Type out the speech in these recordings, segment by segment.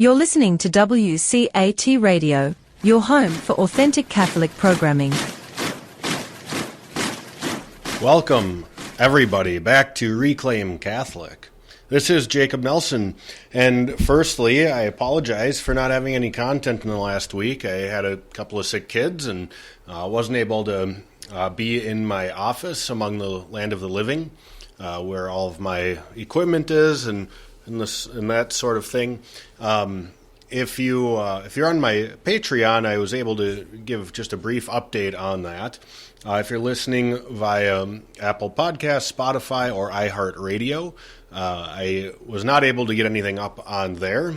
You're listening to WCAT Radio, your home for authentic Catholic programming. Welcome, everybody, back to Reclaim Catholic. This is Jacob Nelson, and firstly, I apologize for not having any content in the last week. I had a couple of sick kids and wasn't able to be in my office among the land of the living, where all of my equipment is and that sort of thing. If you're on my Patreon, I was able to give just a brief update on that. If you're listening via Apple Podcasts, Spotify, or iHeartRadio, I was not able to get anything up on there,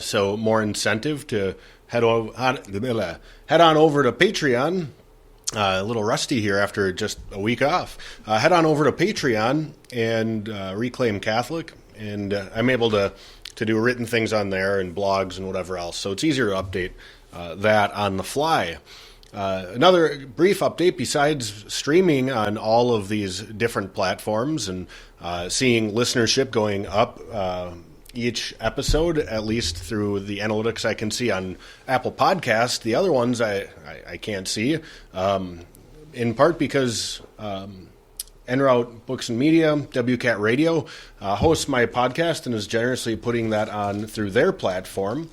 so more incentive to head on over to Patreon. A little rusty here after just a week off. Head on over to Patreon and Reclaim Catholic, and I'm able to do written things on there and blogs and whatever else, so it's easier to update that on the fly. Another brief update, besides streaming on all of these different platforms and seeing listenership going up each episode, at least through the analytics I can see on Apple Podcasts. The other ones I can't see, in part because En route Books and Media, WCAT Radio, hosts my podcast and is generously putting that on through their platform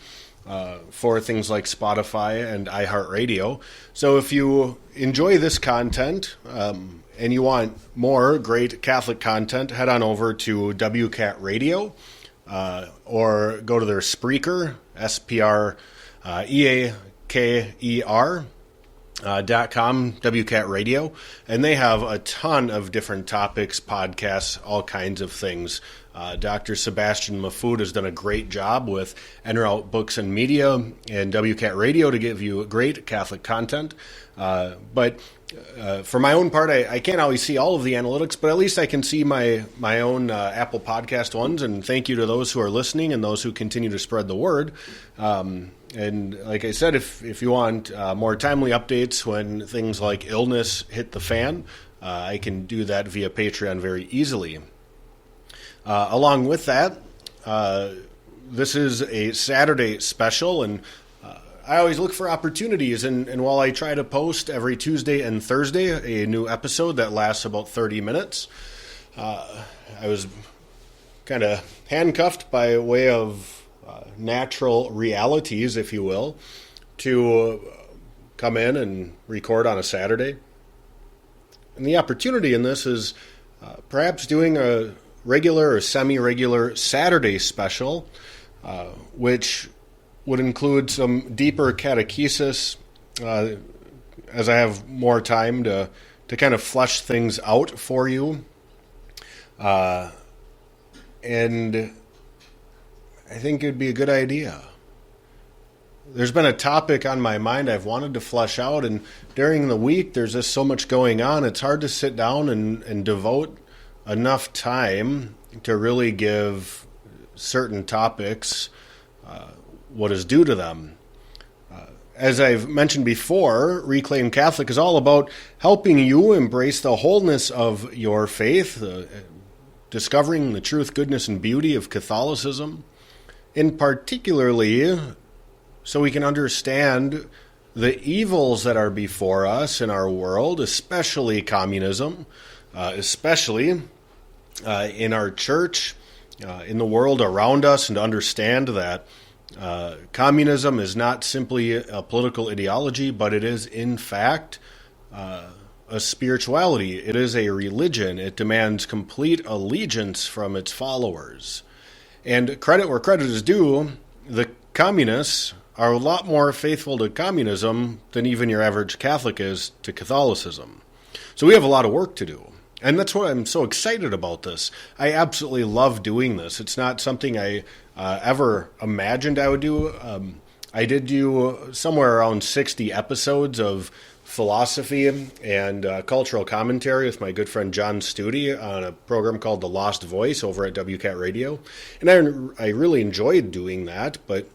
for things like Spotify and iHeartRadio. So if you enjoy this content and you want more great Catholic content, head on over to WCAT Radio or go to their Spreaker, SPREAKER. .com, WCAT Radio, and they have a ton of different topics, podcasts, all kinds of things. Dr. Sebastian Mafood has done a great job with En route Books and Media and WCAT Radio to give you great Catholic content. But for my own part, I can't always see all of the analytics, but at least I can see my own Apple Podcast ones, and thank you to those who are listening and those who continue to spread the word. And like I said, if you want more timely updates when things like illness hit the fan, I can do that via Patreon very easily. Along with that, this is a Saturday special, and I always look for opportunities, and while I try to post every Tuesday and Thursday a new episode that lasts about 30 minutes, I was kind of handcuffed by way of natural realities, if you will, to come in and record on a Saturday. And the opportunity in this is perhaps doing a regular or semi-regular Saturday special, which would include some deeper catechesis as I have more time to kind of flesh things out for you. And I think it would be a good idea. There's been a topic on my mind I've wanted to flesh out, and during the week there's just so much going on, it's hard to sit down and devote enough time to really give certain topics what is due to them. As I've mentioned before, Reclaim Catholic is all about helping you embrace the wholeness of your faith, discovering the truth, goodness, and beauty of Catholicism, in particularly so we can understand the evils that are before us in our world, especially communism, especially in our church, in the world around us, and to understand that communism is not simply a political ideology, but it is, in fact, a spirituality. It is a religion. It demands complete allegiance from its followers. And credit where credit is due, the communists are a lot more faithful to communism than even your average Catholic is to Catholicism. So we have a lot of work to do. And that's why I'm so excited about this. I absolutely love doing this. It's not something I ever imagined I would do. I did do somewhere around 60 episodes of philosophy and cultural commentary with my good friend John Studi on a program called The Lost Voice over at WCAT Radio. And I really enjoyed doing that, but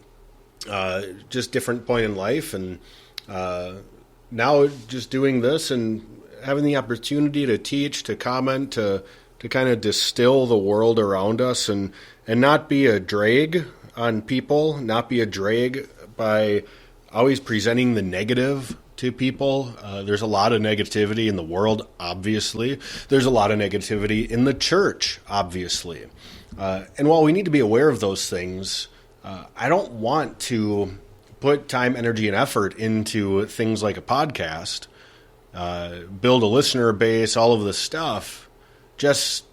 just different point in life. And now just doing this and having the opportunity to teach, to comment, to kind of distill the world around us and not be a drag on people, not be a drag by always presenting the negative to people. There's a lot of negativity in the world, obviously. There's a lot of negativity in the church, obviously. And while we need to be aware of those things, I don't want to put time, energy, and effort into things like a podcast, build a listener base, all of this stuff, just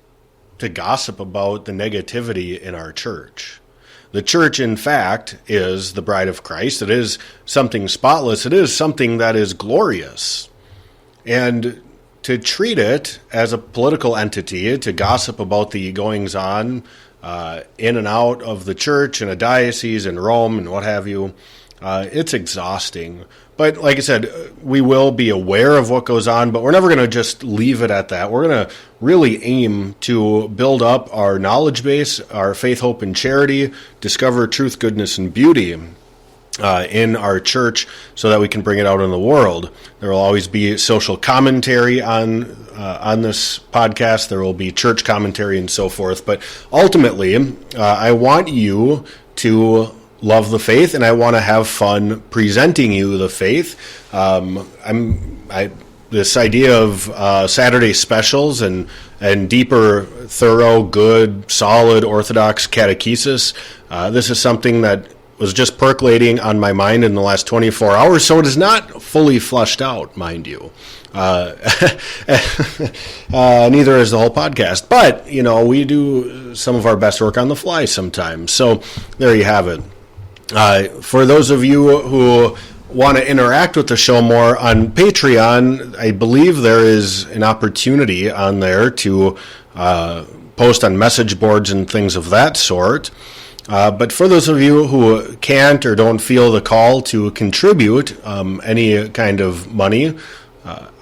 to gossip about the negativity in our church. The church, in fact, is the bride of Christ. It is something spotless. It is something that is glorious. And to treat it as a political entity, to gossip about the goings-on in and out of the church in a diocese in Rome and what have you, it's exhausting. But like I said, we will be aware of what goes on, but we're never going to just leave it at that. We're going to really aim to build up our knowledge base, our faith, hope, and charity, discover truth, goodness, and beauty in our church so that we can bring it out in the world. There will always be social commentary on this podcast. There will be church commentary and so forth. But ultimately, I want you to love the faith, and I want to have fun presenting you the faith. This idea of Saturday specials and deeper, thorough, good, solid, orthodox catechesis. This is something that was just percolating on my mind in the last 24 hours, so it is not fully fleshed out, mind you. Neither is the whole podcast. But, we do some of our best work on the fly sometimes. So there you have it. For those of you who want to interact with the show more on Patreon, I believe there is an opportunity on there to post on message boards and things of that sort. But for those of you who can't or don't feel the call to contribute any kind of money,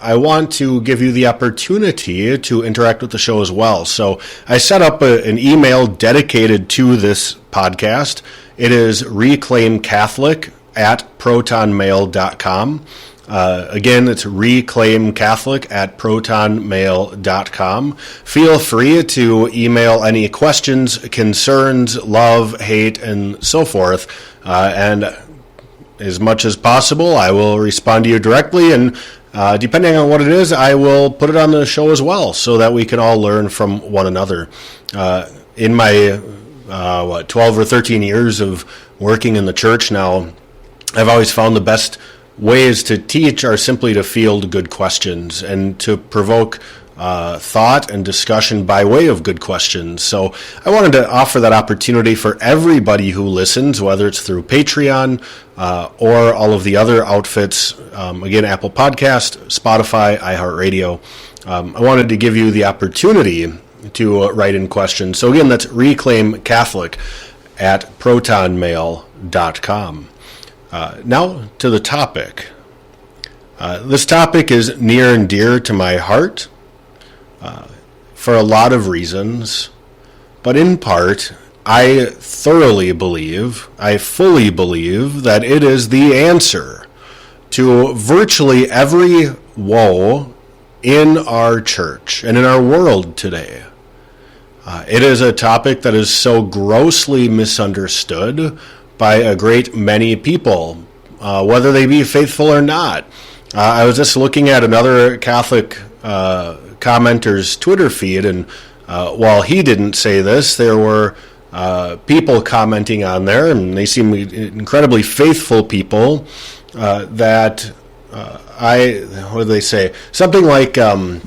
I want to give you the opportunity to interact with the show as well. So I set up an email dedicated to this podcast. It is reclaimcatholic@protonmail.com. Again, it's reclaimcatholic@protonmail.com. Feel free to email any questions, concerns, love, hate, and so forth. And as much as possible, I will respond to you directly. And depending on what it is, I will put it on the show as well so that we can all learn from one another. In my 12 or 13 years of working in the church now, I've always found the best ways to teach are simply to field good questions and to provoke thought and discussion by way of good questions. So I wanted to offer that opportunity for everybody who listens, whether it's through Patreon or all of the other outfits, again, Apple Podcast, Spotify, iHeartRadio. I wanted to give you the opportunity to write in questions. So again, that's reclaimcatholic@protonmail.com. Now to the topic. This topic is near and dear to my heart for a lot of reasons, but in part, I fully believe that it is the answer to virtually every woe in our church and in our world today. It is a topic that is so grossly misunderstood by a great many people, whether they be faithful or not. I was just looking at another Catholic commenter's Twitter feed, and while he didn't say this, there were people commenting on there, and they seem incredibly faithful people that what do they say? Something like, I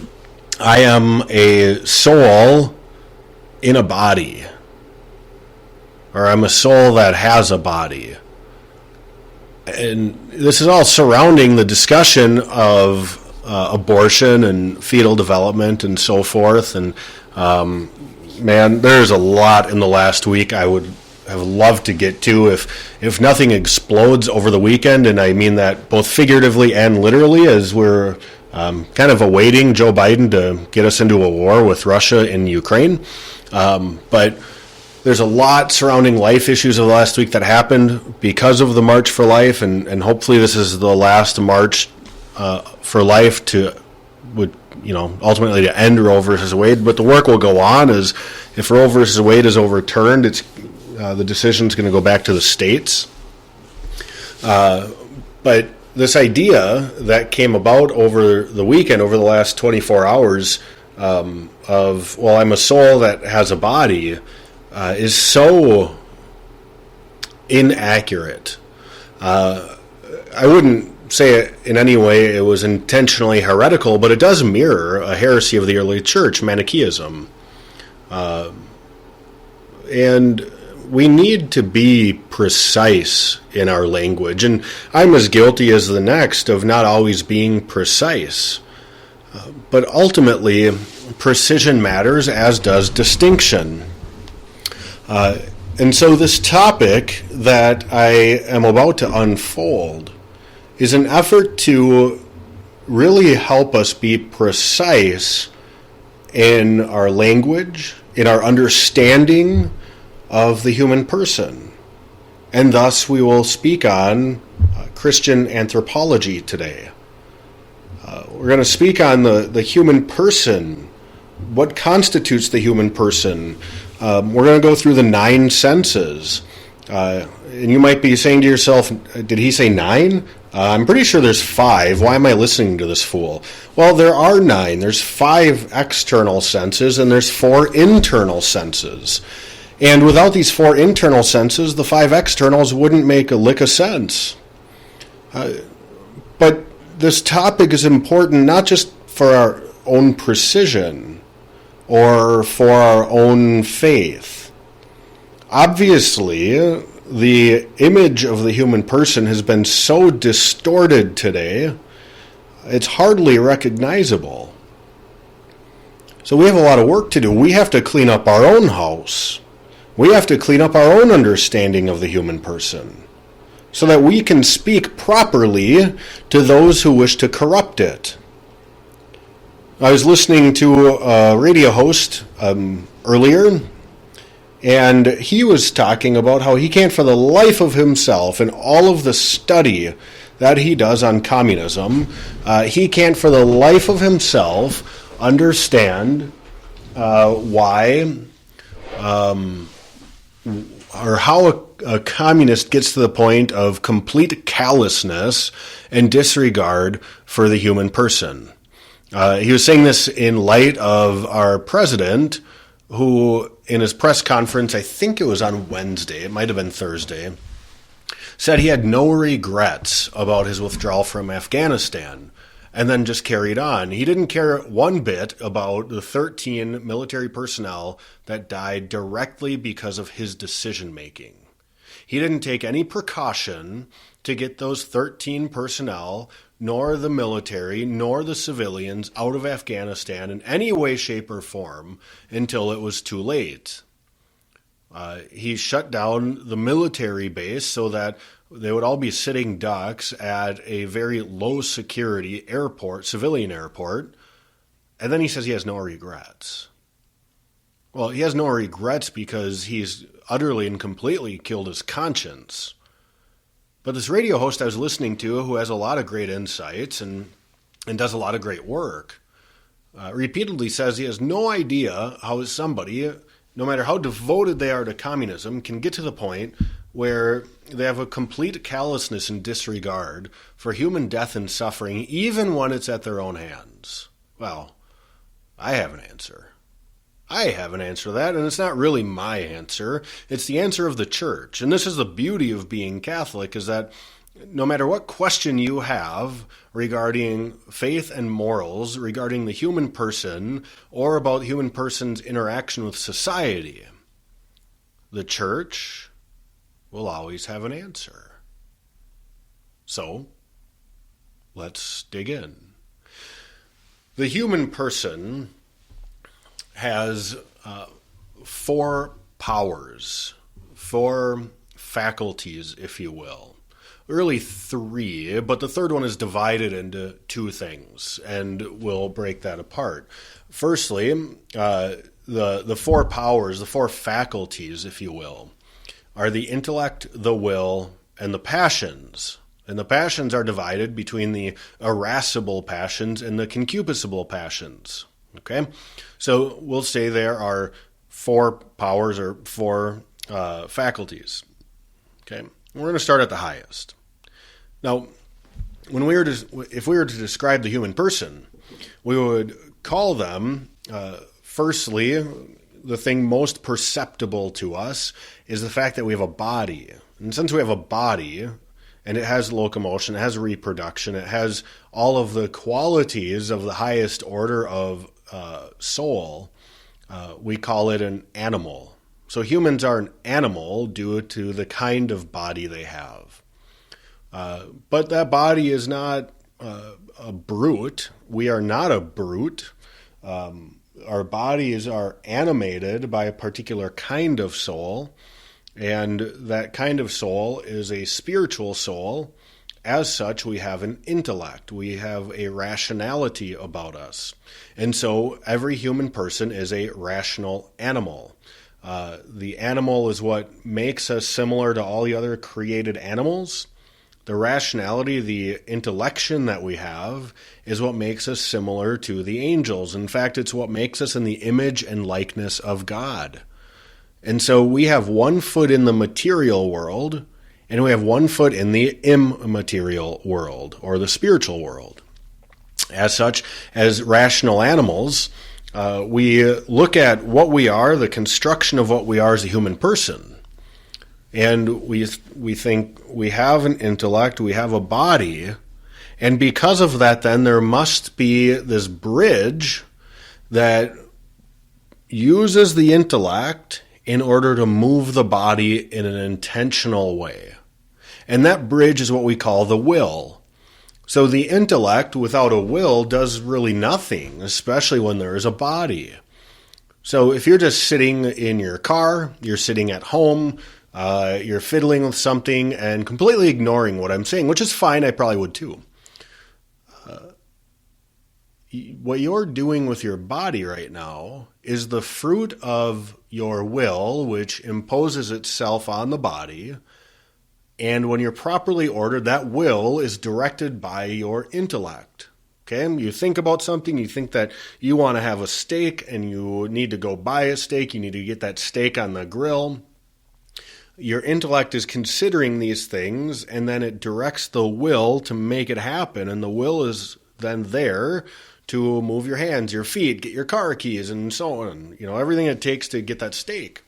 am a soul in a body, or I'm a soul that has a body. And this is all surrounding the discussion of abortion and fetal development and so forth. And man, there's a lot in the last week I would have loved to get to if nothing explodes over the weekend, and I mean that both figuratively and literally, as we're kind of awaiting Joe Biden to get us into a war with Russia in Ukraine. But there's a lot surrounding life issues of the last week that happened because of the March for Life, and hopefully this is the last march for life ultimately to end Roe versus Wade. But the work will go on. As if Roe versus Wade is overturned, it's the decision's going to go back to the states. But this idea that came about over the weekend, over the last 24 hours, of, well, I'm a soul that has a body, is so inaccurate. I wouldn't say it in any way it was intentionally heretical, but it does mirror a heresy of the early church, Manichaeism. And we need to be precise in our language, and I'm as guilty as the next of not always being precise. But ultimately, precision matters, as does distinction. And so this topic that I am about to unfold is an effort to really help us be precise in our language, in our understanding of the human person. And thus we will speak on Christian anthropology today. We're going to speak on the human person, what constitutes the human person. We're going to go through the 9 senses. And you might be saying to yourself, did he say 9? I'm pretty sure there's 5. Why am I listening to this fool? Well, there are 9. There's 5 external senses, and there's 4 internal senses. And without these 4 internal senses, the 5 externals wouldn't make a lick of sense. But this topic is important not just for our own precision or for our own faith. Obviously, the image of the human person has been so distorted today, it's hardly recognizable. So we have a lot of work to do. We have to clean up our own house. We have to clean up our own understanding of the human person so that we can speak properly to those who wish to corrupt it. I was listening to a radio host earlier, and he was talking about how he can't for the life of himself, in all of the study that he does on communism, he can't for the life of himself understand why or how a communist gets to the point of complete callousness and disregard for the human person. He was saying this in light of our president, who in his press conference, I think it was on Wednesday, it might have been Thursday, said he had no regrets about his withdrawal from Afghanistan, and then just carried on. He didn't care one bit about the 13 military personnel that died directly because of his decision-making. He didn't take any precaution to get those 13 personnel, nor the military, nor the civilians, out of Afghanistan in any way, shape, or form until it was too late. He shut down the military base so that they would all be sitting ducks at a very low security airport, civilian airport, and then he says he has no regrets. Well, he has no regrets because he's utterly and completely killed his conscience. But this radio host I was listening to, who has a lot of great insights and does a lot of great work, repeatedly says he has no idea how somebody, no matter how devoted they are to communism, can get to the point where they have a complete callousness and disregard for human death and suffering, even when it's at their own hands. Well, I have an answer. I have an answer to that, and it's not really my answer. It's the answer of the church. And this is the beauty of being Catholic, is that no matter what question you have regarding faith and morals, regarding the human person, or about the human person's interaction with society, the church will always have an answer. So, let's dig in. The human person has 4 powers, 4 faculties, if you will. Really 3, but the third one is divided into 2 things, and we'll break that apart. Firstly, the 4 powers, the 4 faculties, if you will, are the intellect, the will, and the passions. And the passions are divided between the irascible passions and the concupiscible passions. Okay? So we'll say there are 4 powers or 4 faculties. Okay, we're going to start at the highest. Now, if we were to describe the human person, we would call them, firstly, the thing most perceptible to us is the fact that we have a body. And since we have a body, and it has locomotion, it has reproduction, it has all of the qualities of the highest order of soul, we call it an animal. So humans are an animal due to the kind of body they have. But that body is not a brute. We are not a brute. Our bodies are animated by a particular kind of soul, and that kind of soul is a spiritual soul. As such, we have an intellect. We have a rationality about us. And so every human person is a rational animal. The animal is what makes us similar to all the other created animals. The rationality, the intellection that we have, is what makes us similar to the angels. In fact, it's what makes us in the image and likeness of God. And so we have one foot in the material world, and we have one foot in the immaterial world, or the spiritual world. As such, as rational animals, we look at what we are, the construction of what we are as a human person. And we think we have an intellect, we have a body, and because of that, then there must be this bridge that uses the intellect in order to move the body in an intentional way. And that bridge is what we call the will. So the intellect without a will does really nothing, especially when there is a body. So if you're just sitting in your car, you're sitting at home, you're fiddling with something and completely ignoring what I'm saying, which is fine, I probably would too. What you're doing with your body right now is the fruit of your will, which imposes itself on the body. And when you're properly ordered, that will is directed by your intellect. Okay? You think about something, you think that you want to have a steak and you need to go buy a steak, you need to get that steak on the grill. Your intellect is considering these things, and then it directs the will to make it happen. And the will is then there to move your hands, your feet, get your car keys, and so on. You know, everything it takes to get that steak.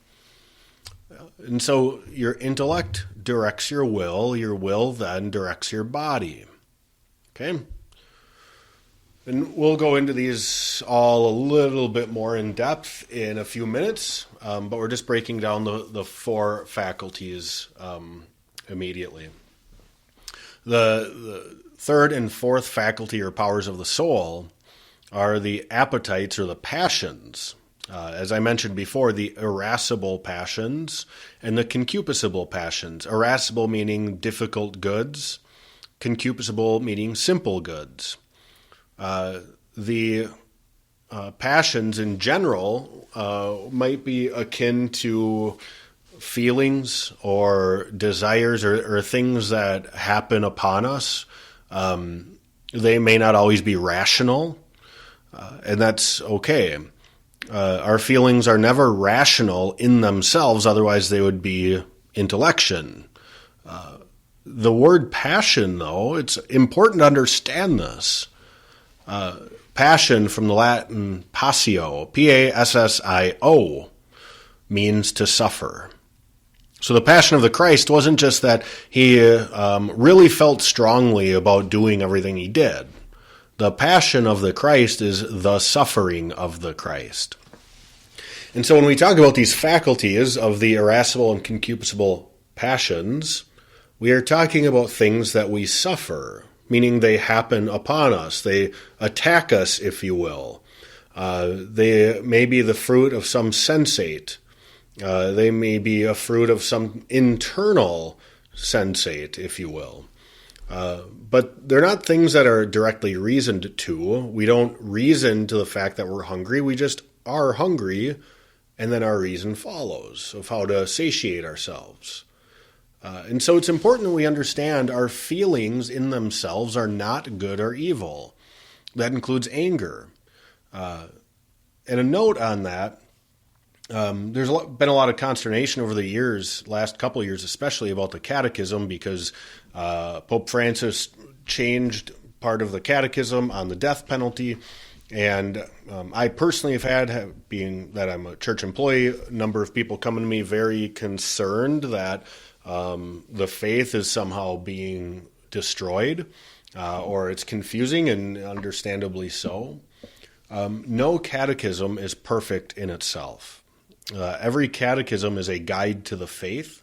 And so your intellect directs your will then directs your body. Okay? And we'll go into these all a little bit more in depth in a few minutes, but we're just breaking down the four faculties immediately. The third and fourth faculty or powers of the soul are the appetites or the passions. As I mentioned before, the irascible passions and the concupiscible passions. Irascible meaning difficult goods, concupiscible meaning simple goods. The passions in general might be akin to feelings or desires or things that happen upon us. They may not always be rational, and that's okay. Our feelings are never rational in themselves, otherwise they would be intellection. The word passion, though, it's important to understand this. Passion from the Latin passio, P-A-S-S-I-O, means to suffer. So the passion of the Christ wasn't just that he really felt strongly about doing everything he did. The passion of the Christ is the suffering of the Christ. And so when we talk about these faculties of the irascible and concupiscible passions, we are talking about things that we suffer, meaning they happen upon us. They attack us, if you will. They may be the fruit of some sensate. They may be a fruit of some internal sensate, if you will. But they're not things that are directly reasoned to. We don't reason to the fact that we're hungry. We just are hungry, and then our reason follows of how to satiate ourselves. And so it's important that we understand our feelings in themselves are not good or evil. That includes anger. And a note on that, There's been a lot of consternation over the years, last couple of years especially, about the catechism because Pope Francis changed part of the catechism on the death penalty. And I personally have had, being that I'm a church employee, a number of people coming to me very concerned that the faith is somehow being destroyed or it's confusing, and understandably so. No catechism is perfect in itself. Every catechism is a guide to the faith,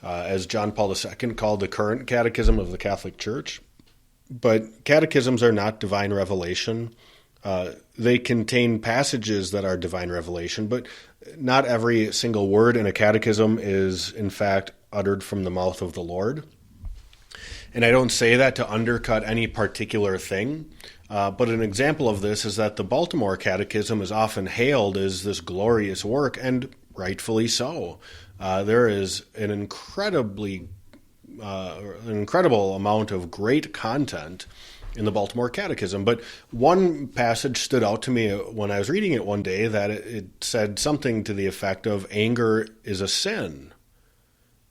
as John Paul II called the current catechism of the Catholic Church. But catechisms are not divine revelation. They contain passages that are divine revelation, but not every single word in a catechism is, in fact, uttered from the mouth of the Lord. And I don't say that to undercut any particular thing, but an example of this is that the Baltimore Catechism is often hailed as this glorious work, and rightfully so. There is an incredible amount of great content in the Baltimore Catechism. But one passage stood out to me when I was reading it one day, that it said something to the effect of anger is a sin.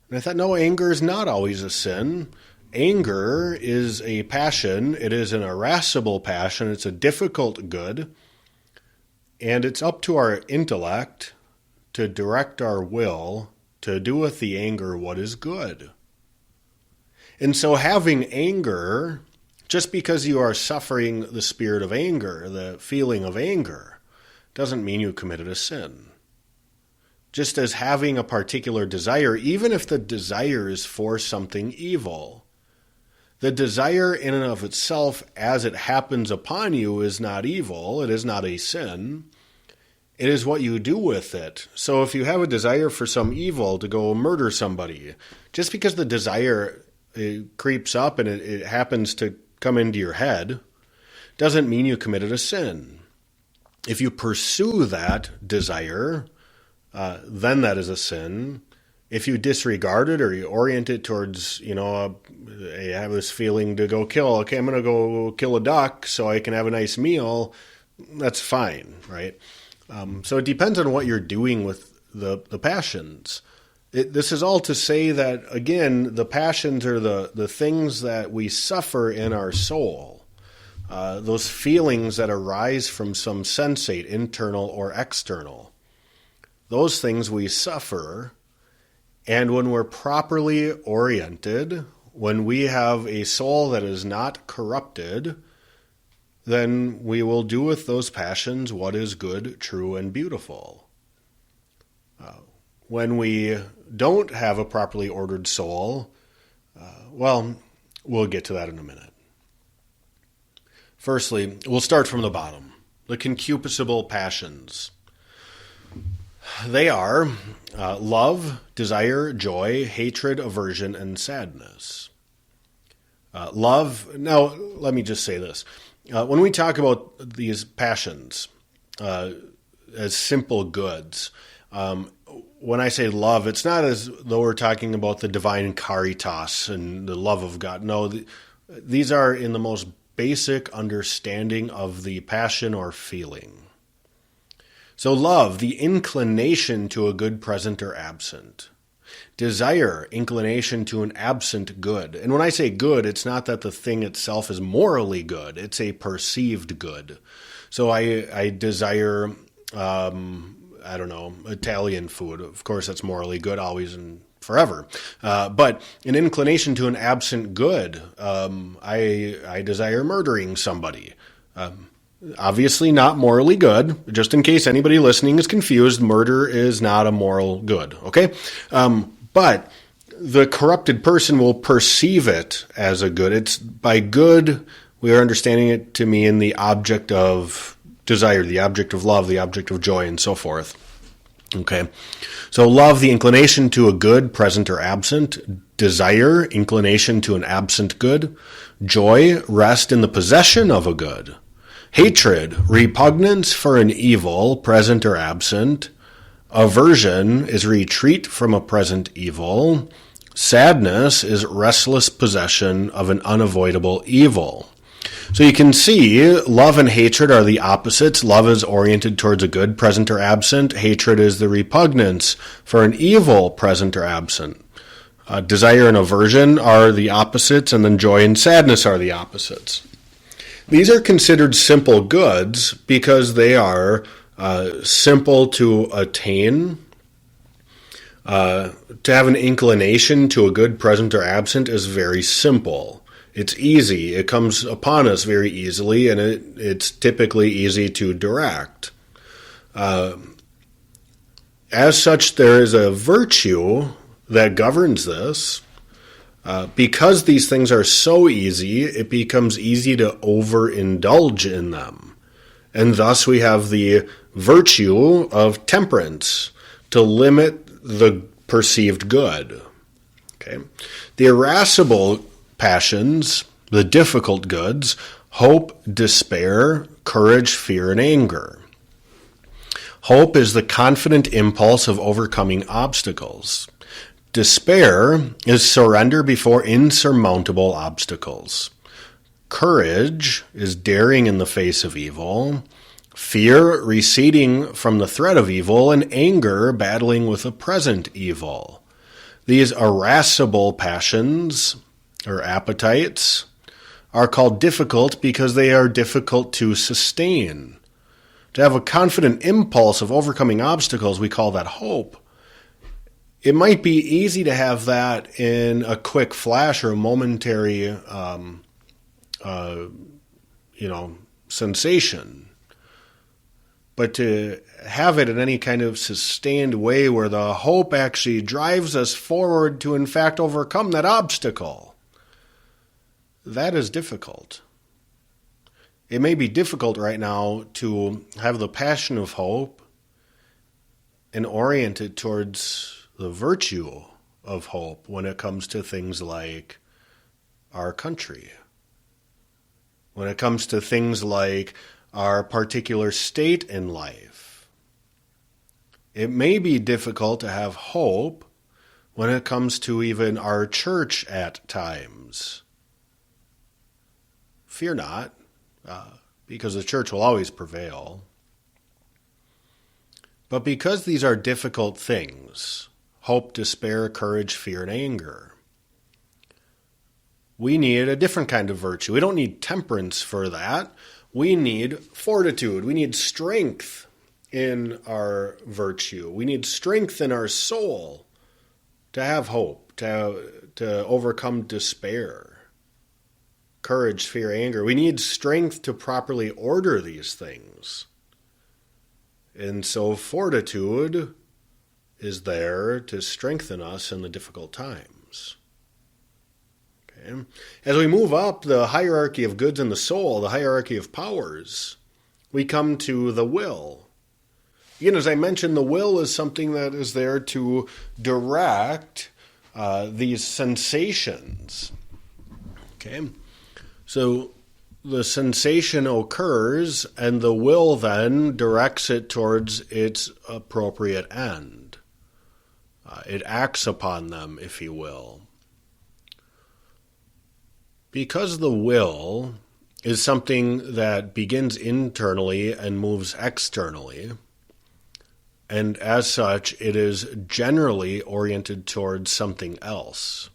And I thought, no, anger is not always a sin. Anger is a passion. It is an irascible passion. It's a difficult good. And it's up to our intellect to direct our will to do with the anger what is good. And so having anger, just because you are suffering the spirit of anger, the feeling of anger, doesn't mean you committed a sin. Just as having a particular desire, even if the desire is for something evil, the desire in and of itself, as it happens upon you, is not evil. It is not a sin. It is what you do with it. So if you have a desire for some evil, to go murder somebody, just because the desire creeps up and it happens to come into your head, doesn't mean you committed a sin. If you pursue that desire, then that is a sin. If you disregard it or you orient it towards, I have this feeling to go kill. Okay, I'm going to go kill a duck so I can have a nice meal. That's fine, right? So it depends on what you're doing with the passions. This is all to say that, again, the passions are the things that we suffer in our soul. Those feelings that arise from some sensate, internal or external. Those things we suffer. And when we're properly oriented, when we have a soul that is not corrupted, then we will do with those passions what is good, true, and beautiful. When we don't have a properly ordered soul, we'll get to that in a minute. Firstly, we'll start from the bottom. The concupiscible passions. They are love, desire, joy, hatred, aversion, and sadness. Love, now let me just say this. When we talk about these passions as simple goods, when I say love, it's not as though we're talking about the divine caritas and the love of God. No, these are in the most basic understanding of the passion or feeling. So love, the inclination to a good present or absent. Desire, inclination to an absent good. And when I say good, it's not that the thing itself is morally good. It's a perceived good. So I desire, Italian food. Of course, that's morally good, always and forever. But an inclination to an absent good. I desire murdering somebody. Obviously not morally good. Just in case anybody listening is confused, murder is not a moral good, okay? But the corrupted person will perceive it as a good. It's by good, we are understanding it to mean the object of desire, the object of love, the object of joy, and so forth. Okay? So love, the inclination to a good, present or absent. Desire, inclination to an absent good. Joy, rest in the possession of a good. Hatred, repugnance for an evil, present or absent. Aversion is retreat from a present evil. Sadness is restless possession of an unavoidable evil. So you can see love and hatred are the opposites. Love is oriented towards a good, present or absent. Hatred is the repugnance for an evil, present or absent. Desire and aversion are the opposites, and then joy and sadness are the opposites. These are considered simple goods because they are simple to attain. To have an inclination to a good, present or absent is very simple. It's easy. It comes upon us very easily, and it's typically easy to direct. As such, there is a virtue that governs this. Because these things are so easy, it becomes easy to overindulge in them. And thus we have the virtue of temperance to limit the perceived good. Okay? The irascible passions, the difficult goods, hope, despair, courage, fear, and anger. Hope is the confident impulse of overcoming obstacles. Despair is surrender before insurmountable obstacles. Courage is daring in the face of evil. Fear, receding from the threat of evil, and anger, battling with a present evil. These irascible passions, or appetites, are called difficult because they are difficult to sustain. To have a confident impulse of overcoming obstacles, we call that hope. It might be easy to have that in a quick flash or a momentary, sensation. But to have it in any kind of sustained way where the hope actually drives us forward to, in fact, overcome that obstacle, that is difficult. It may be difficult right now to have the passion of hope and orient it towards the virtue of hope when it comes to things like our country, when it comes to things like our particular state in life. It may be difficult to have hope when it comes to even our church at times. Fear not, because the church will always prevail. But because these are difficult things, hope, despair, courage, fear, and anger, we need a different kind of virtue. We don't need temperance for that. We need fortitude. We need strength in our virtue. We need strength in our soul to have hope, to overcome despair, courage, fear, anger. We need strength to properly order these things. And so fortitude is there to strengthen us in the difficult times. Okay. As we move up the hierarchy of goods in the soul, the hierarchy of powers, we come to the will. Again, as I mentioned, the will is something that is there to direct these sensations. Okay. So the sensation occurs, and the will then directs it towards its appropriate end. It acts upon them, if you will. Because the will is something that begins internally and moves externally, and as such, it is generally oriented towards something else.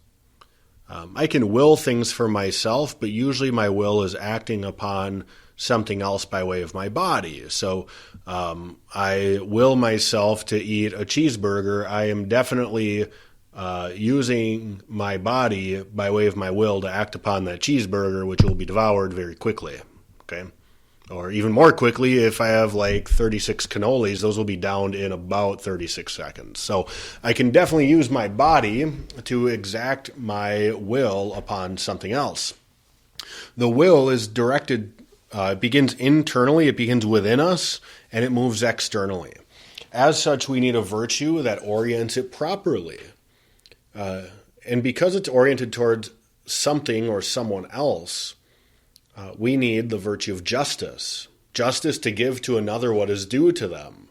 I can will things for myself, but usually my will is acting upon something else by way of my body. So I will myself to eat a cheeseburger. I am definitely using my body by way of my will to act upon that cheeseburger, which will be devoured very quickly. Okay. Or even more quickly, if I have like 36 cannolis, those will be downed in about 36 seconds. So I can definitely use my body to exact my will upon something else. The will is directed, it begins internally, it begins within us, and it moves externally. As such, we need a virtue that orients it properly. And because it's oriented towards something or someone else, we need the virtue of justice. Justice to give to another what is due to them.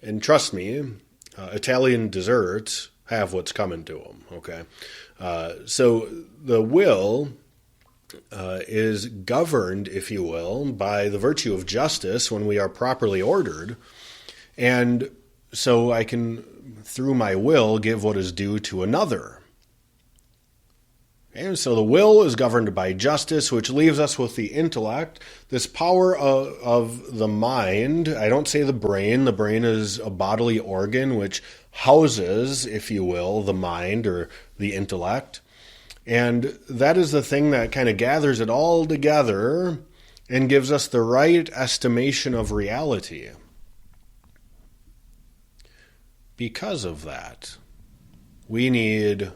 And trust me, Italian desserts have what's coming to them. Okay, so the will is governed, if you will, by the virtue of justice when we are properly ordered. And so I can, through my will, give what is due to another. And so the will is governed by justice, which leaves us with the intellect, this power of the mind. I don't say the brain. The brain is a bodily organ which houses, if you will, the mind or the intellect. And that is the thing that kind of gathers it all together and gives us the right estimation of reality. Because of that, we need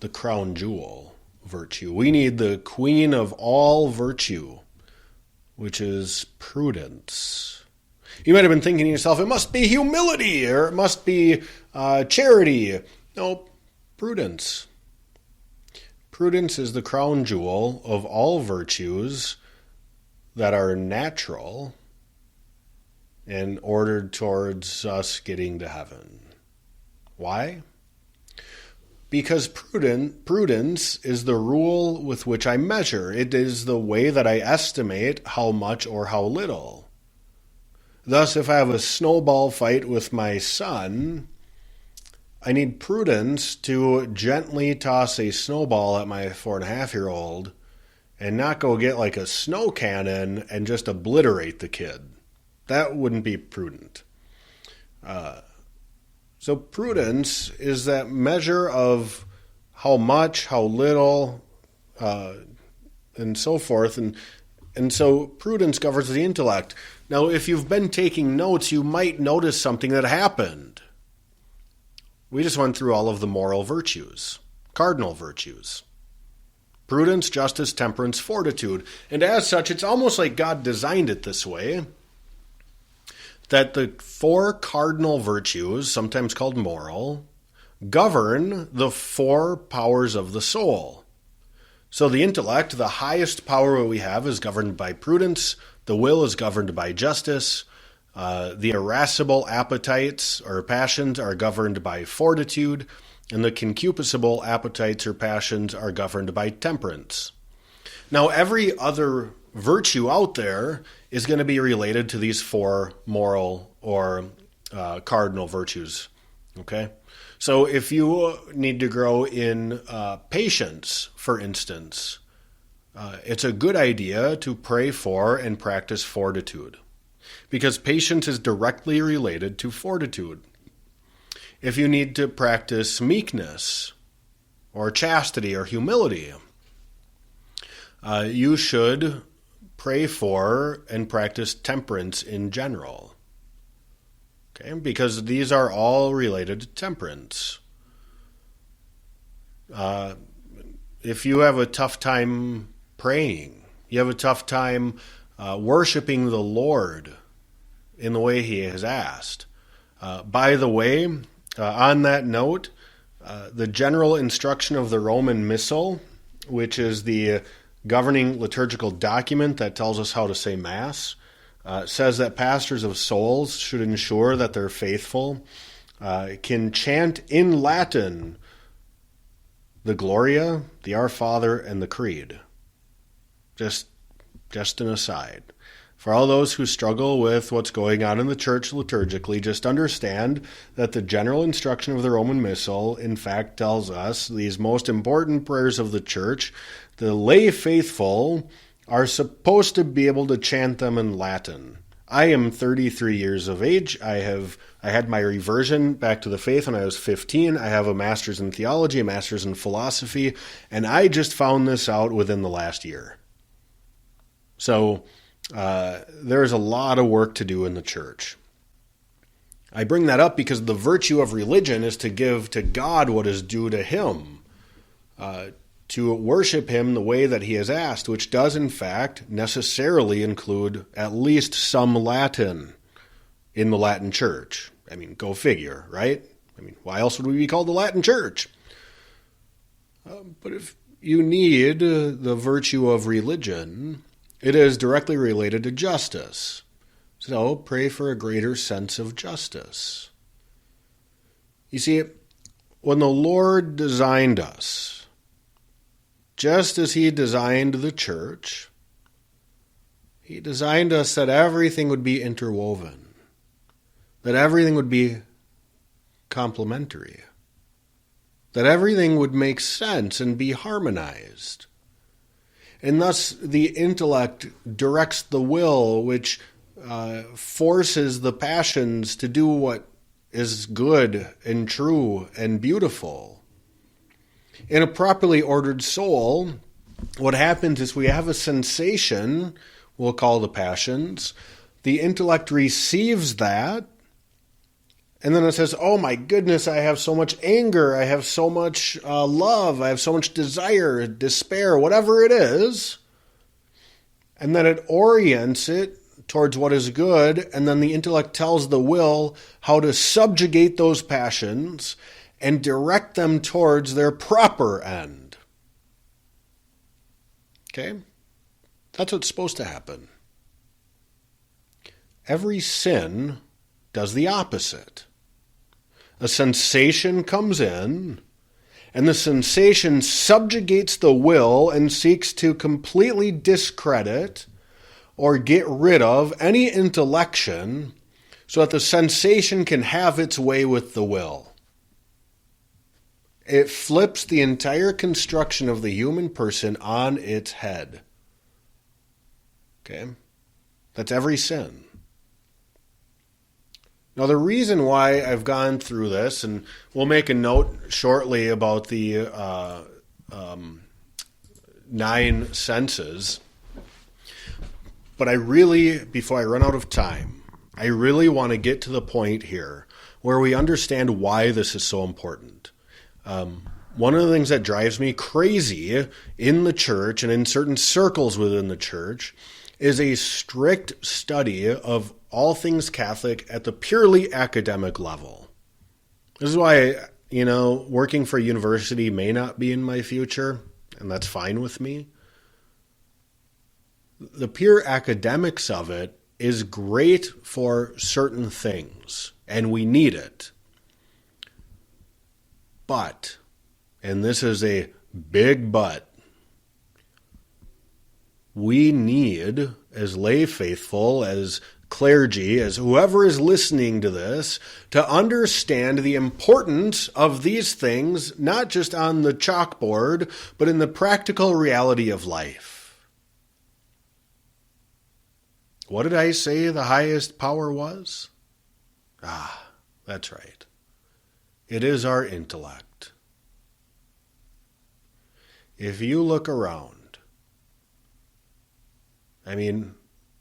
the crown jewel virtue. We need the queen of all virtue, which is prudence. You might have been thinking to yourself, it must be humility or it must be charity. No, prudence. Prudence is the crown jewel of all virtues that are natural and ordered towards us getting to heaven. Why? Because prudence is the rule with which I measure. It is the way that I estimate how much or how little. Thus, if I have a snowball fight with my son, I need prudence to gently toss a snowball at my 4.5-year-old and not go get like a snow cannon and just obliterate the kid. That wouldn't be prudent. So prudence is that measure of how much, how little, and so forth. And so prudence governs the intellect. Now, if you've been taking notes, you might notice something that happened. We just went through all of the moral virtues, cardinal virtues. Prudence, justice, temperance, fortitude. And as such, it's almost like God designed it this way, that the 4 cardinal virtues, sometimes called moral, govern the 4 powers of the soul. So the intellect, the highest power we have, is governed by prudence. The will is governed by justice. The irascible appetites or passions are governed by fortitude. And the concupiscible appetites or passions are governed by temperance. Now, every other virtue out there is going to be related to these 4 moral or cardinal virtues. Okay? So if you need to grow in patience, for instance, it's a good idea to pray for and practice fortitude, because patience is directly related to fortitude. If you need to practice meekness or chastity or humility, you should pray for and practice temperance in general. Okay, because these are all related to temperance. If you have a tough time praying, you have a tough time worshiping the Lord in the way He has asked. By the way, on that note, the general instruction of the Roman Missal, which is the governing liturgical document that tells us how to say Mass, says that pastors of souls should ensure that their faithful can chant in Latin the Gloria, the Our Father, and the Creed. Just an aside. For all those who struggle with what's going on in the church liturgically, just understand that the general instruction of the Roman Missal, in fact, tells us these most important prayers of the church, the lay faithful are supposed to be able to chant them in Latin. I am 33 years of age. I had my reversion back to the faith when I was 15. I have a master's in theology, a master's in philosophy, and I just found this out within the last year. So there's a lot of work to do in the church. I bring that up because the virtue of religion is to give to God what is due to Him, to worship Him the way that He has asked, which does in fact necessarily include at least some Latin in the Latin Church. I mean, go figure, right? I mean, why else would we be called the Latin Church? But if you need the virtue of religion, it is directly related to justice. So pray for a greater sense of justice. You see, when the Lord designed us, just as he designed the church, he designed us that everything would be interwoven, that everything would be complementary, that everything would make sense and be harmonized. And thus the intellect directs the will, which forces the passions to do what is good and true and beautiful. In a properly ordered soul, what happens is we have a sensation, we'll call the passions. The intellect receives that, and then it says, oh my goodness, I have so much anger, I have so much love, I have so much desire, despair, whatever it is. And then it orients it towards what is good, and then the intellect tells the will how to subjugate those passions and direct them towards their proper end. Okay? That's what's supposed to happen. Every sin does the opposite. A sensation comes in, and the sensation subjugates the will and seeks to completely discredit or get rid of any intellection so that the sensation can have its way with the will. It flips the entire construction of the human person on its head. Okay? That's every sin. Now, the reason why I've gone through this, and we'll make a note shortly about the 9 senses, but I really, before I run out of time, I really want to get to the point here where we understand why this is so important. One of the things that drives me crazy in the church and in certain circles within the church is a strict study of all things Catholic at the purely academic level. This is why, working for a university may not be in my future, and that's fine with me. The pure academics of it is great for certain things, and we need it. But, and this is a big but, we need, as lay faithful, as clergy, as whoever is listening to this, to understand the importance of these things, not just on the chalkboard, but in the practical reality of life. What did I say the highest power was? That's right. It is our intellect. If you look around,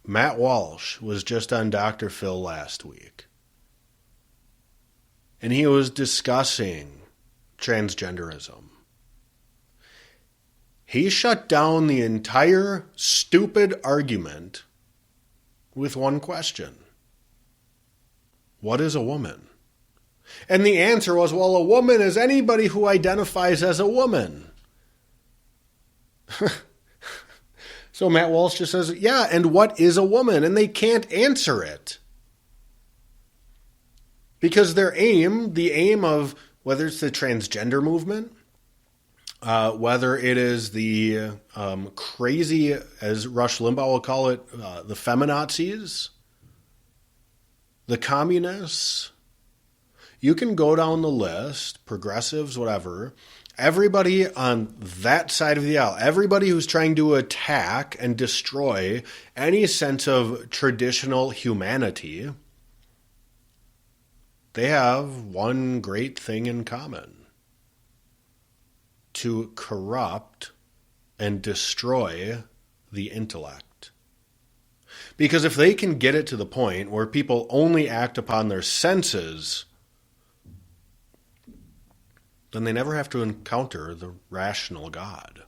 Matt Walsh was just on Dr. Phil last week, and he was discussing transgenderism. He shut down the entire stupid argument with one question. What is a woman? And the answer was, well, a woman is anybody who identifies as a woman. So Matt Walsh just says, yeah, and what is a woman? And they can't answer it. Because the aim of whether it's the transgender movement, whether it is the crazy, as Rush Limbaugh will call it, the feminazis, the communists, you can go down the list, progressives, whatever. Everybody on that side of the aisle, everybody who's trying to attack and destroy any sense of traditional humanity, they have one great thing in common: to corrupt and destroy the intellect. Because if they can get it to the point where people only act upon their senses, then they never have to encounter the rational God.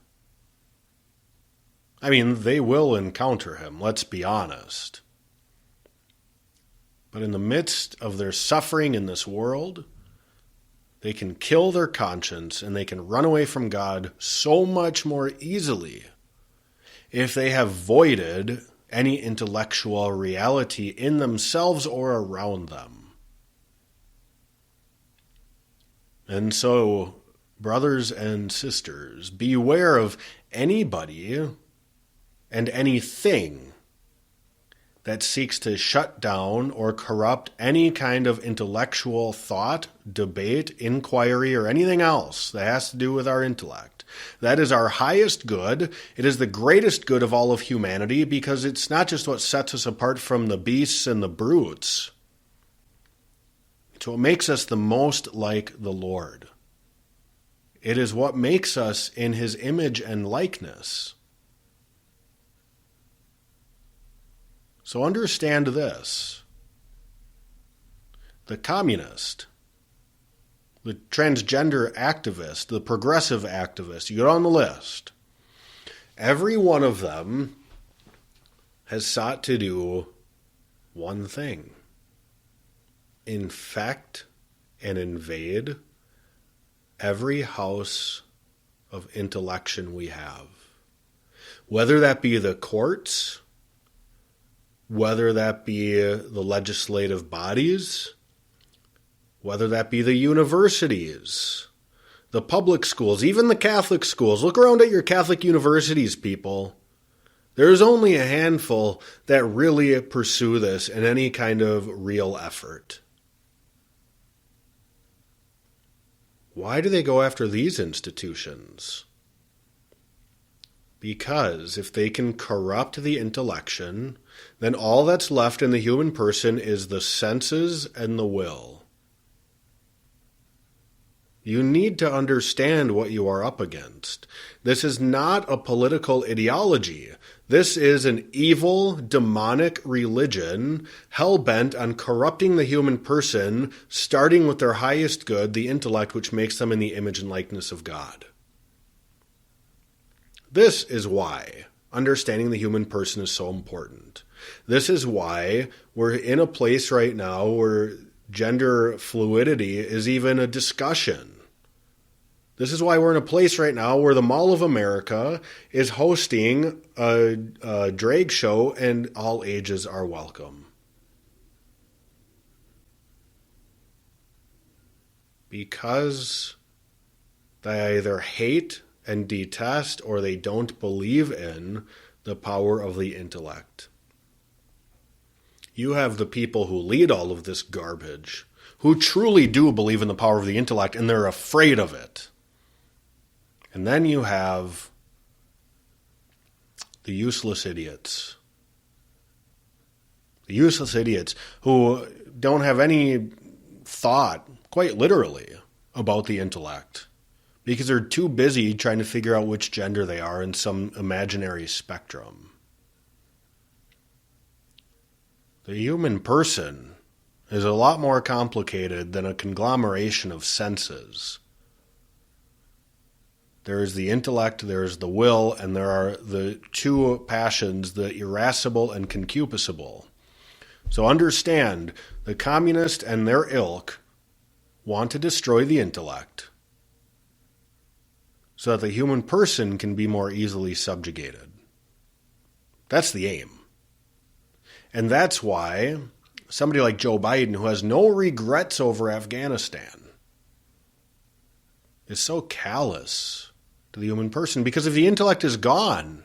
They will encounter him, let's be honest. But in the midst of their suffering in this world, they can kill their conscience and they can run away from God so much more easily if they have voided any intellectual reality in themselves or around them. And so brothers and sisters, beware of anybody and anything that seeks to shut down or corrupt any kind of intellectual thought, debate, inquiry, or anything else that has to do with our intellect. That is our highest good. It is the greatest good of all of humanity because it's not just what sets us apart from the beasts and the brutes. It's what makes us the most like the Lord. It is what makes us in His image and likeness. So understand this. The communist, the transgender activist, the progressive activist, you get on the list. Every one of them has sought to do one thing: infect and invade every house of intellection we have. Whether that be the courts, whether that be the legislative bodies, whether that be the universities, the public schools, even the Catholic schools. Look around at your Catholic universities, people. There's only a handful that really pursue this in any kind of real effort. Why do they go after these institutions? Because if they can corrupt the intellection, then all that's left in the human person is the senses and the will. You need to understand what you are up against. This is not a political ideology. This is an evil, demonic religion hell-bent on corrupting the human person, starting with their highest good, the intellect, which makes them in the image and likeness of God. This is why understanding the human person is so important. This is why we're in a place right now where gender fluidity is even a discussion. This is why we're in a place right now where the Mall of America is hosting a drag show and all ages are welcome. Because they either hate and detest or they don't believe in the power of the intellect. You have the people who lead all of this garbage, who truly do believe in the power of the intellect and they're afraid of it. And then you have the useless idiots. The useless idiots who don't have any thought, quite literally, about the intellect. Because they're too busy trying to figure out which gender they are in some imaginary spectrum. The human person is a lot more complicated than a conglomeration of senses. There is the intellect, there is the will, and there are the two passions, the irascible and concupiscible. So understand, the communist and their ilk want to destroy the intellect so that the human person can be more easily subjugated. That's the aim. And that's why somebody like Joe Biden, who has no regrets over Afghanistan, is so callous to the human person, because if the intellect is gone,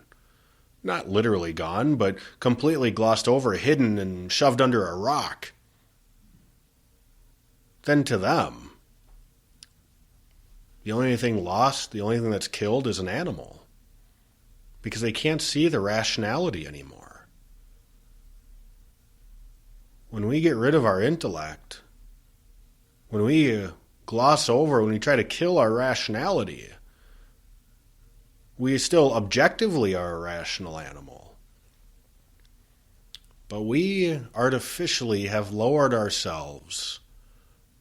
not literally gone, but completely glossed over, hidden and shoved under a rock, then to them, the only thing lost, the only thing that's killed is an animal, because they can't see the rationality anymore. When we get rid of our intellect, when we gloss over, when we try to kill our rationality, we still objectively are a rational animal. But we artificially have lowered ourselves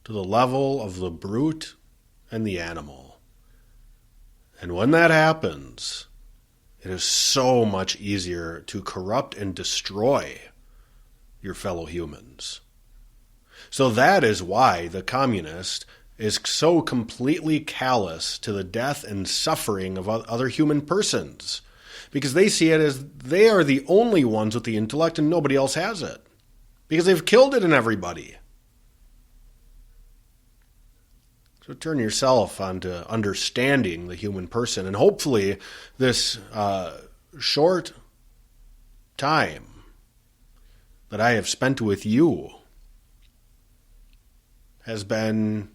to the level of the brute and the animal. And when that happens, it is so much easier to corrupt and destroy your fellow humans. So that is why the communist is so completely callous to the death and suffering of other human persons, because they see it as they are the only ones with the intellect and nobody else has it, because they've killed it in everybody. So turn yourself onto understanding the human person, and hopefully this short time that I have spent with you has been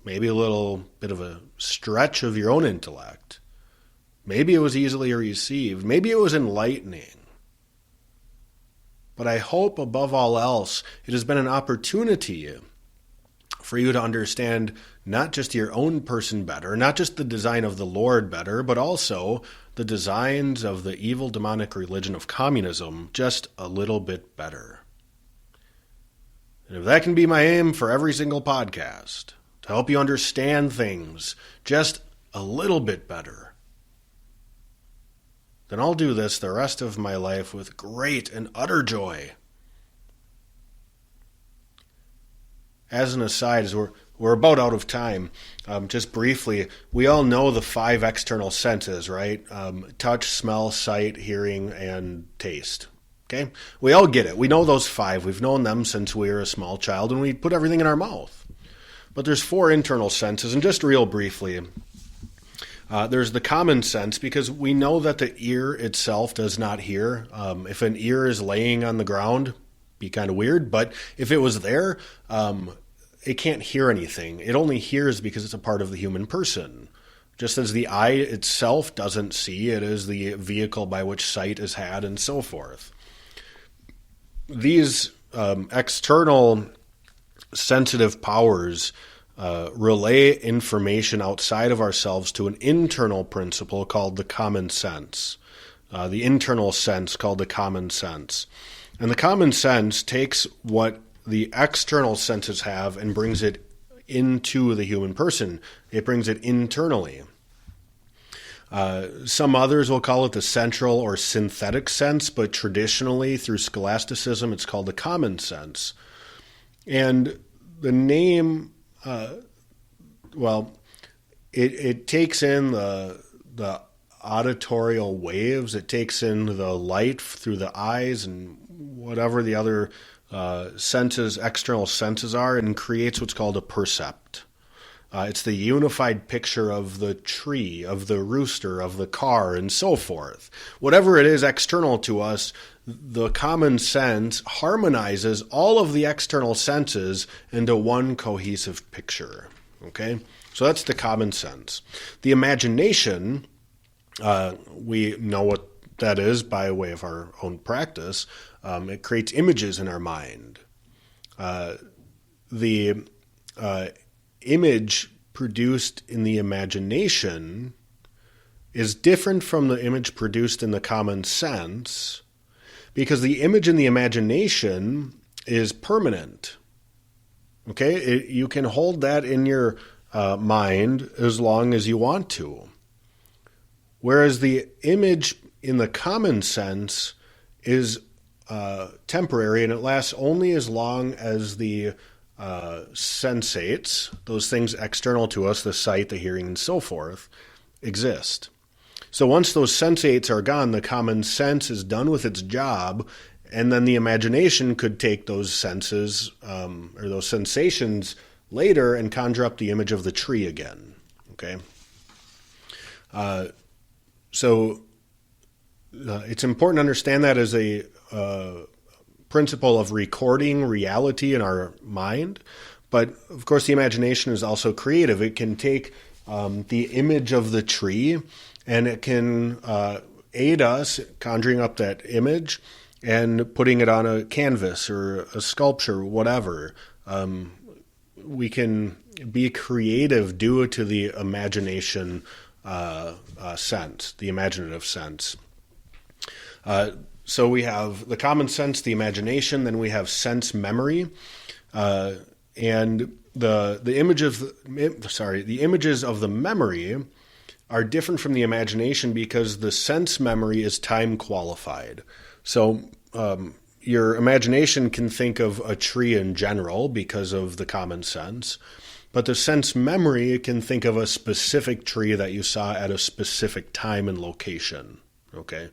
maybe a little bit of a stretch of your own intellect. Maybe it was easily received. Maybe it was enlightening. But I hope above all else, it has been an opportunity for you to understand not just your own person better, not just the design of the Lord better, but also the designs of the evil demonic religion of communism just a little bit better. And if that can be my aim for every single podcast, to help you understand things just a little bit better, then I'll do this the rest of my life with great and utter joy. As an aside, as we're about out of time, just briefly, we all know the 5 external senses, right? Touch, smell, sight, hearing, and taste. Okay? We all get it. We know those 5. We've known them since we were a small child, and we put everything in our mouth. But there's 4 internal senses, and just real briefly, there's the common sense, because we know that the ear itself does not hear. If an ear is laying on the ground, be kind of weird, but if it was there, it can't hear anything. It only hears because it's a part of the human person. Just as the eye itself doesn't see, it is the vehicle by which sight is had, and so forth. These external sensitive powers relay information outside of ourselves to an internal principle called the common sense, the internal sense called the common sense. And the common sense takes what the external senses have and brings it into the human person. It brings it internally. Some others will call it the central or synthetic sense, but traditionally through scholasticism it's called the common sense. And the name, it takes in the auditorial waves, it takes in the light through the eyes and whatever the other senses, external senses are, and creates what's called a percept. It's the unified picture of the tree, of the rooster, of the car, and so forth. Whatever it is external to us, the common sense harmonizes all of the external senses into one cohesive picture. Okay? So that's the common sense. The imagination, we know what that is by way of our own practice. It creates images in our mind. The image produced in the imagination is different from the image produced in the common sense, because the image in the imagination is permanent. Okay? You can hold that in your mind as long as you want to. Whereas the image in the common sense is temporary, and it lasts only as long as the sensates, those things external to us, the sight, the hearing, and so forth, exist. So once those sensates are gone, the common sense is done with its job, and then the imagination could take those senses or those sensations later and conjure up the image of the tree again. Okay? So it's important to understand that as a principle of recording reality in our mind. But, of course, the imagination is also creative. It can take the image of the tree, and it can aid us conjuring up that image and putting it on a canvas or a sculpture, whatever. We can be creative due to the imagination sense, the imaginative sense. So we have the common sense, the imagination, then we have sense memory, and the images of the memory are different from the imagination because the sense memory is time qualified. So your imagination can think of a tree in general because of the common sense, but the sense memory can think of a specific tree that you saw at a specific time and location. Okay.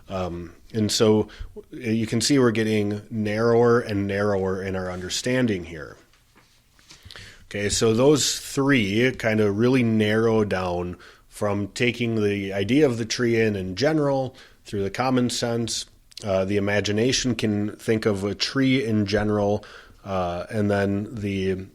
And so you can see we're getting narrower and narrower in our understanding here. Okay, so those three kind of really narrow down from taking the idea of the tree in general through the common sense. The imagination can think of a tree in general, and then the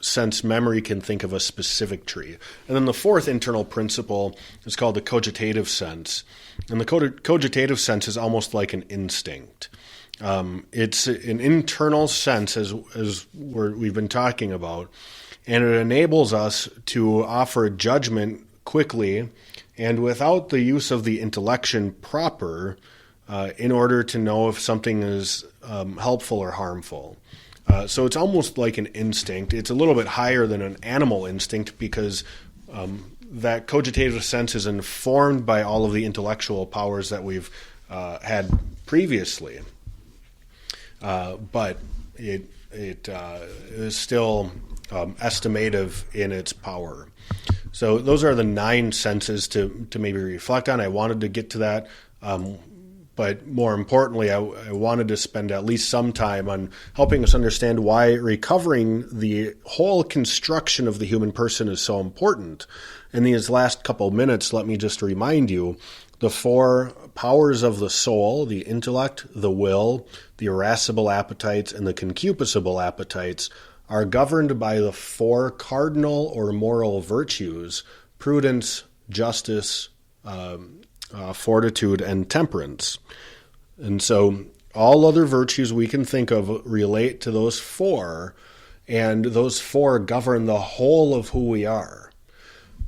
sense memory can think of a specific tree. And then the fourth internal principle is called the cogitative sense. And the cogitative sense is almost like an instinct. It's an internal sense, as we've been talking about, and it enables us to offer judgment quickly and without the use of the intellection proper in order to know if something is helpful or harmful. So it's almost like an instinct. It's a little bit higher than an animal instinct because that cogitative sense is informed by all of the intellectual powers that we've had previously. But it is still estimative in its power. So those are the 9 senses to maybe reflect on. I wanted to get to that. But more importantly, I wanted to spend at least some time on helping us understand why recovering the whole construction of the human person is so important. In these last couple minutes, let me just remind you, the 4 powers of the soul, the intellect, the will, the irascible appetites, and the concupiscible appetites, are governed by the 4 cardinal or moral virtues: prudence, justice, fortitude, and temperance. And so all other virtues we can think of relate to those 4, and those 4 govern the whole of who we are.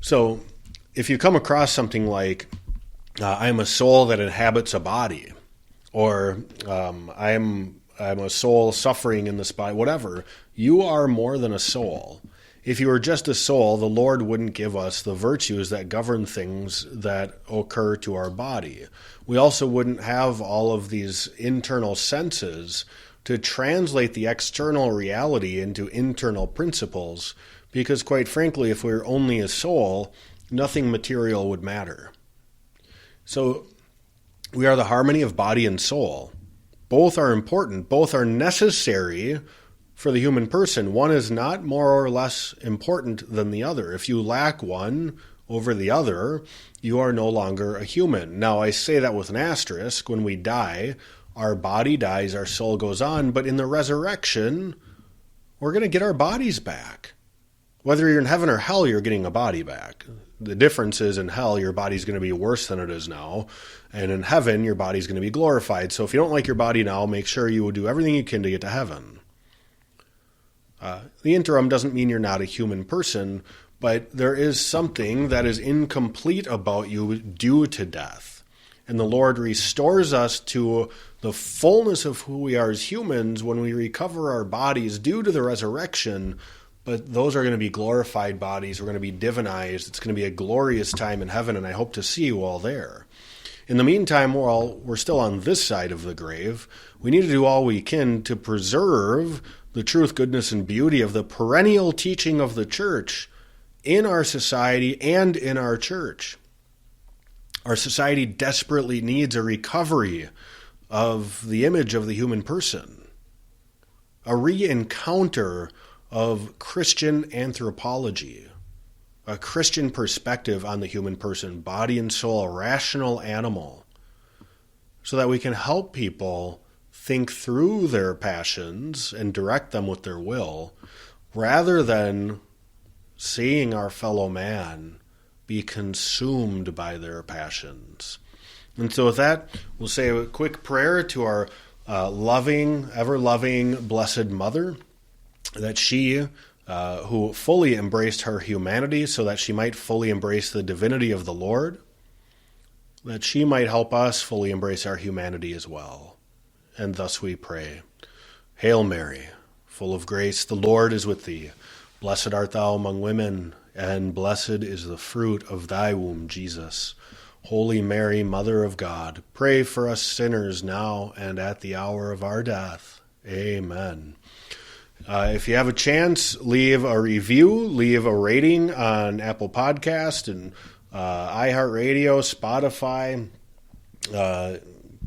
So if you come across something like, I'm a soul that inhabits a body, or I'm a soul suffering in this body, whatever, you are more than a soul. If you were just a soul, the Lord wouldn't give us the virtues that govern things that occur to our body. We also wouldn't have all of these internal senses to translate the external reality into internal principles, because quite frankly, if we were only a soul, nothing material would matter. So we are the harmony of body and soul. Both are important. Both are necessary for the human person. One is not more or less important than the other. If you lack one over the other, you are no longer a human. Now, I say that with an asterisk. When we die, our body dies, our soul goes on, but in the resurrection, we're going to get our bodies back. Whether you're in heaven or hell, you're getting a body back. The difference is in hell, your body's going to be worse than it is now, and in heaven, your body's going to be glorified. So if you don't like your body now, make sure you will do everything you can to get to heaven. The interim doesn't mean you're not a human person, but there is something that is incomplete about you due to death. And the Lord restores us to the fullness of who we are as humans when we recover our bodies due to the resurrection, but those are going to be glorified bodies. We're going to be divinized. It's going to be a glorious time in heaven, and I hope to see you all there. In the meantime, while we're still on this side of the grave, we need to do all we can to preserve the truth, goodness, and beauty of the perennial teaching of the church in our society and in our church. Our society desperately needs a recovery of the image of the human person, a re-encounter of Christian anthropology, a Christian perspective on the human person, body and soul, a rational animal, so that we can help people think through their passions and direct them with their will, rather than seeing our fellow man be consumed by their passions. And so with that, we'll say a quick prayer to our loving, ever-loving, blessed Mother, that she, who fully embraced her humanity so that she might fully embrace the divinity of the Lord, that she might help us fully embrace our humanity as well. And thus we pray. Hail Mary, full of grace, the Lord is with thee. Blessed art thou among women, and blessed is the fruit of thy womb, Jesus. Holy Mary, Mother of God, pray for us sinners now and at the hour of our death. Amen. If you have a chance, leave a review, leave a rating on Apple Podcast and iHeartRadio, Spotify.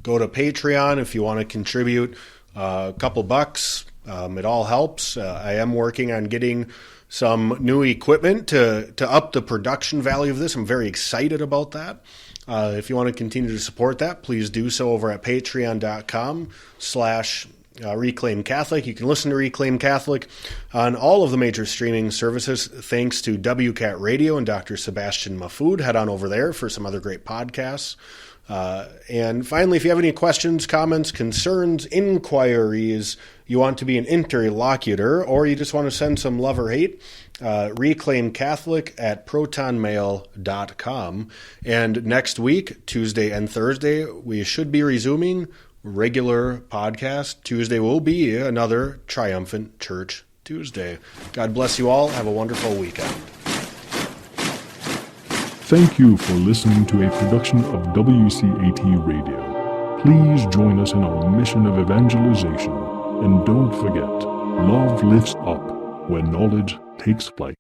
Go to Patreon if you want to contribute a couple bucks. It all helps. I am working on getting some new equipment to up the production value of this. I'm very excited about that. If you want to continue to support that, please do so over at patreon.com/reclaimcatholic. You can listen to Reclaim Catholic on all of the major streaming services thanks to WCAT Radio and Dr. Sebastian Mahfoud. Head on over there for some other great podcasts. And finally, if you have any questions, comments, concerns, inquiries, you want to be an interlocutor, or you just want to send some love or hate, reclaimcatholic@protonmail.com. And next week, Tuesday and Thursday, we should be resuming regular podcast. Tuesday will be another Triumphant Church Tuesday. God bless you all. Have a wonderful weekend. Thank you for listening to a production of WCAT Radio. Please join us in our mission of evangelization. And don't forget, love lifts up when knowledge takes flight.